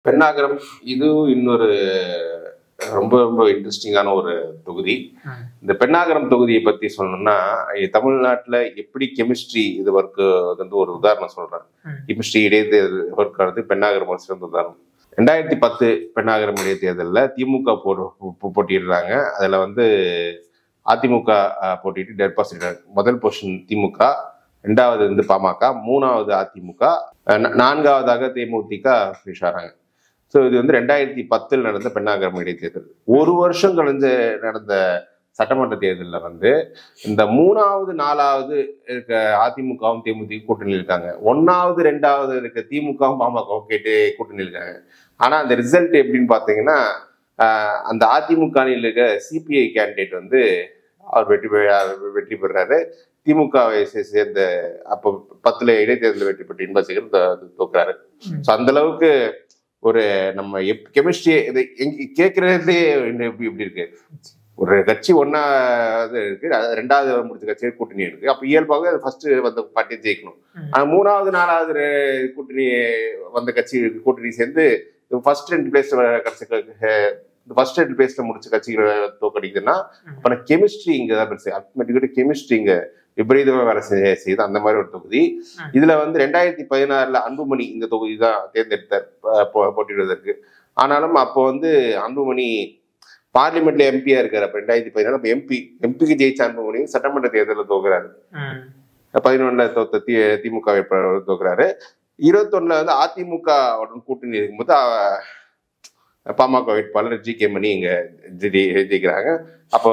பெண்ணாகரம் இது இன்னொரு ரொம்ப ரொம்ப இன்ட்ரெஸ்டிங்கான ஒரு தொகுதி. இந்த பெண்ணாகரம் தொகுதியை பத்தி சொல்லணும்னா, தமிழ்நாட்டுல எப்படி கெமிஸ்ட்ரி இது ஒர்க்கு வந்து ஒரு உதாரணம் சொல்றேன். கெமிஸ்ட்ரி இடைத்தேர்தல் ஒர்க் ஆனது பெண்ணாகரம் ஒரு சிறந்த உதாரணம். 2010 பெண்ணாகரம் இடைத்தேர்தலில் திமுக போட்டிடுறாங்க. அதுல வந்து அதிமுக போட்டிட்டு டெபாசிட். முதல் பொசிஷன் திமுக, ரெண்டாவது வந்து பாமக, மூணாவது அதிமுக, நான்காவதாக தேமுதிக ஃபினிஷ் ஆகிறாங்க. ஸோ இது வந்து 2010 நடந்த பெண்ணாகரம் இடைத்தேர்தல். ஒரு வருஷம் கழிஞ்சு நடந்த சட்டமன்ற தேர்தலில் வந்து இந்த மூணாவது நாலாவது இருக்க அதிமுகவும் தேமுதிக கூட்டணியில் இருக்காங்க. ஒன்னாவது ரெண்டாவது இருக்க திமுகவும் பாமகவும் கூட்டணியில் இருக்காங்க. ஆனால் அந்த ரிசல்ட் எப்படின்னு பார்த்தீங்கன்னா, அந்த அதிமுக இருக்க சிபிஐ கேண்டிடேட் வந்து அவர் வெற்றி பெறாரு. திமுகவை சேர்ந்த அப்போ 10 இடைத்தேர்தலில் வெற்றி பெற்ற இன்பசேகர் தோக்குறாரு. ஸோ அந்த அளவுக்கு ஒரு நம்ம கெமிஸ்ட்ரி இதை கேட்கறதுலேயே இப்படி இருக்கு. ஒரு கட்சி ஒன்னாவது இருக்கு, ரெண்டாவது முடிச்ச கட்சி கூட்டணி இருக்கு. அப்ப இயல்பாக ஃபர்ஸ்ட் வந்த பார்ட்டியை ஜெயிக்கணும். ஆனா மூணாவது நாலாவது கூட்டணி வந்த கட்சி கூட்டணி சேர்ந்து ஃபர்ஸ்ட் 2 பிளேஸ்ல முடிச்ச கட்சிகளை தோக்கடிக்குதுன்னா அப்ப கெமிஸ்ட்ரி இங்கதான் பெருசு. அல்டிமேட்டிக்கா கெமிஸ்ட்ரி இங்க விபரீதமா வேலை செய்யுது. அந்த மாதிரி ஒரு தொகுதி. இதுல வந்து 2016 அன்புமணி இந்த தொகுதி தான் தேர்ந்தெடுத்தார் போட்டியிடுவதற்கு. ஆனாலும் அப்போ வந்து அன்புமணி பார்லிமெண்ட்ல எம்பியா இருக்காரு. அப்ப 2014 அப்ப எம்பிக்கு ஜெயிச்ச அன்புமணி சட்டமன்ற தேர்தலில் தோக்குறாரு. 11 தோத்த திமுக வேட்பாளர் தோக்குறாரு. 21 வந்து அதிமுக கூட்டணி இருக்கும்போது பாமக வேட்பாளர் ஜி கே மணி இங்க ஜெயிக்கிறாங்க. அப்போ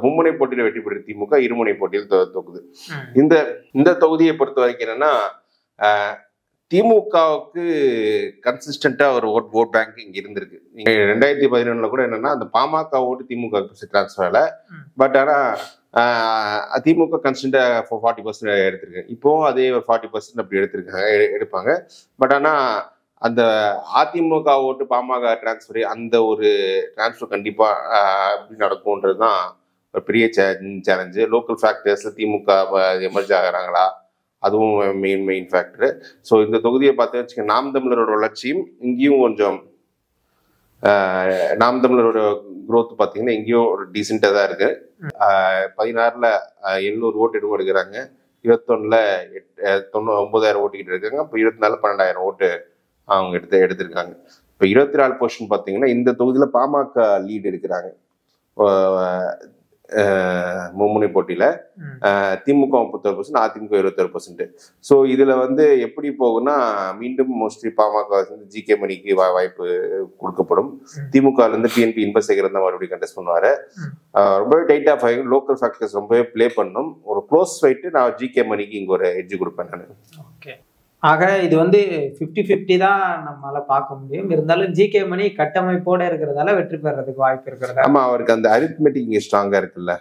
மும்முனை போட்டியில வெற்றி பெற்ற திமுக இருமுனை போட்டியில் தோக்குது. இந்த தொகுதியை பொறுத்த வரைக்கும் என்னன்னா, திமுகவுக்கு கன்சிஸ்டண்டா ஒரு ஓட் பேங்க் இங்க இருந்திருக்கு. 2011 கூட என்னன்னா, அந்த பாமக ஓட்டு திமுக டிரான்ஸ்ஃபர் ஆகல. பட் ஆனா திமுக கன்சிஸ்டண்டா 40% எடுத்திருக்கு. இப்போ அதே 40% அப்படி எடுப்பாங்க. பட் ஆனா அந்த அதிமுக ஓட்டு பாமக டிரான்ஸ்ஃபர், அந்த ஒரு டிரான்ஸ்ஃபர் கண்டிப்பா அப்படி நடக்கும்ன்றதுதான் ஒரு பெரிய சேலஞ்சு. லோக்கல் ஃபேக்டர்ஸ்ல திமுக எமர்ஜ் ஆகிறாங்களா, அதுவும் மெயின் ஃபேக்டர். ஸோ இந்த தொகுதியை பார்த்து வச்சுக்க, நாம் தமிழரோட வளர்ச்சியும் இங்கேயும் கொஞ்சம், நாம் தமிழரோட குரோத் பார்த்தீங்கன்னா இங்கேயும் ஒரு டீசெண்டாக தான் இருக்கு. 16ல் 700 ஓட்டு எடுக்கிறாங்க. 21ல் 9,000 ஓட்டுக்கிட்டு இருக்காங்க. இப்போ 24 12,000 ஓட்டு அவங்க எடுத்திருக்காங்க. இப்போ 24 பொசிஷன் பார்த்தீங்கன்னா இந்த தொகுதியில் பாமக லீட் எடுக்கிறாங்க மும்முனை போட்டியில. திமுக 31%, அதிமுக 21%. ஸோ இதுல வந்து எப்படி போகும்னா, மீண்டும் மோஸ்ட்லி பாமக ஜி கே மணிக்கு வாய்ப்பு கொடுக்கப்படும். திமுக இருந்து டிஎன்பி இன்பசேகர் தான் மறுபடியும் கண்டெஸ்ட் பண்ணுவாரு. ரொம்பவே டைட்டா லோக்கல் ஃபேக்டர்ஸ் ரொம்பவே பிளே பண்ணும். ஒரு க்ளோஸ் ஃபைட்டு நான் ஜி கே மணிக்கு இங்க ஒரு எட்ஜ் கொடுப்பேன் நான். ஓகே, ஆக இது வந்து 50-50 தான் நம்மளால பார்க்க முடியும். இருந்தாலும் ஜி கே மணி கட்டமைப்போட இருக்கிறதால வெற்றி பெறதுக்கு வாய்ப்பு இருக்கிறதா? ஆமா, அவருக்கு அந்த அரித்மெட்டிக் இங்க ஸ்ட்ராங்கா இருக்குல்ல.